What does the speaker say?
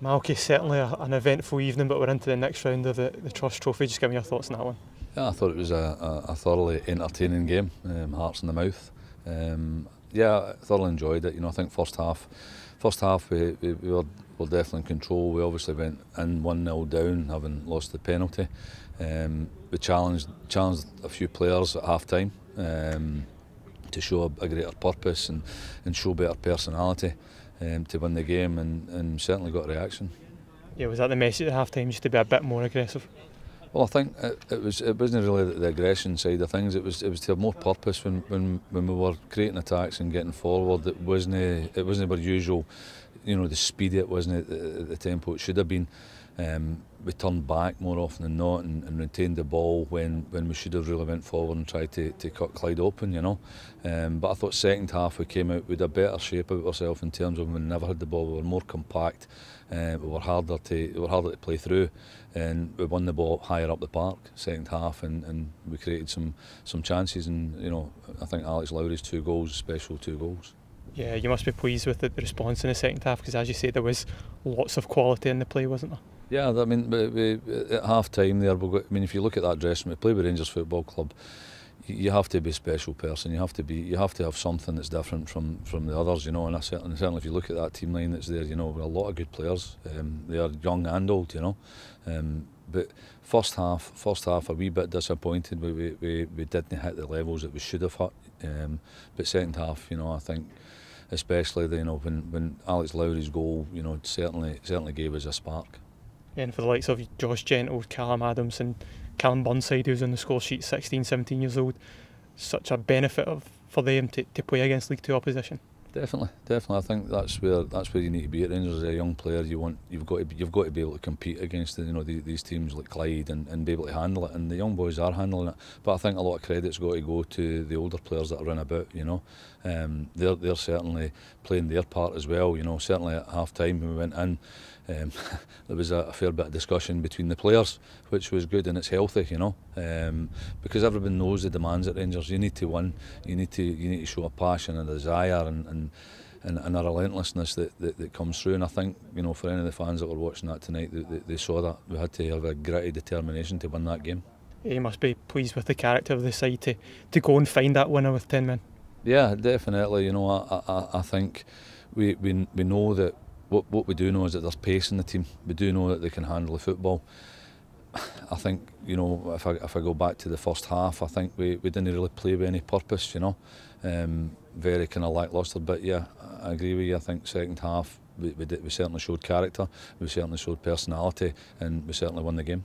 Malky, certainly an eventful evening, but we're into the next round of the Trust Trophy. Just give me your thoughts on that one. Yeah, I thought it was a thoroughly entertaining game, hearts in the mouth. Yeah, I thoroughly enjoyed it. You know, I think first half we were definitely in control. We obviously went in 1-0 down, having lost the penalty. We challenged a few players at half time to show a greater purpose and show better personality to win the game, and certainly got a reaction. Yeah, was that the message at half time, just to be a bit more aggressive? Well, I think it wasn't really the aggression side of things. It was to have more purpose when we were creating attacks and getting forward. It wasn't our usual, you know, the speed. It wasn't at the tempo it should have been. We turned back more often than not and retained the ball when we should have really went forward and tried to cut Clyde open, you know. But I thought second half we came out with a better shape of ourselves in terms of when we never had the ball. We were more compact. We were harder to play through, and we won the ball higher up the park second half, and we created some chances. And you know, I think Alex Lowry's 2 goals, special 2 goals. Yeah, you must be pleased with the response in the second half, because as you say, there was lots of quality in the play, wasn't there? Yeah, I mean, we at half time there, if you look at that dressing room, we play with Rangers Football Club. You have to be a special person. You have to have something that's different from the others, you know. And certainly, if you look at that team line that's there, you know, with a lot of good players. They are young and old, you know. But first half, a wee bit disappointed. We didn't hit the levels that we should have hit. But second half, you know, I think, especially when Alex Lowry's goal, you know, certainly gave us a spark. And for the likes of Josh Gentle, Callum Adams and Callum Burnside, who's on the score sheet, 16, 17 years old, such a benefit for them to play against League 2 opposition. Definitely. I think that's where you need to be at Rangers as a young player. You've got to be able to compete against these teams like Clyde and be able to handle it. And the young boys are handling it. But I think a lot of credit's got to go to the older players that are run about. You know, they're certainly playing their part as well. You know, certainly at half time when we went in, there was a fair bit of discussion between the players, which was good, and it's healthy, you know, because everyone knows the demands at Rangers. You need to win. You need to show a passion and a desire and a relentlessness that comes through. And I think, you know, for any of the fans that were watching that tonight, they saw that we had to have a gritty determination to win that game. You must be pleased with the character of the side to go and find that winner with 10 men. Yeah, definitely. You know, I think we know that. What we do know is that there's pace in the team. We do know that they can handle the football. I think, you know, if I go back to the first half, I think we didn't really play with any purpose, you know. Very kind of lacklustre. But yeah, I agree with you. I think second half we certainly showed character, we certainly showed personality, and we certainly won the game.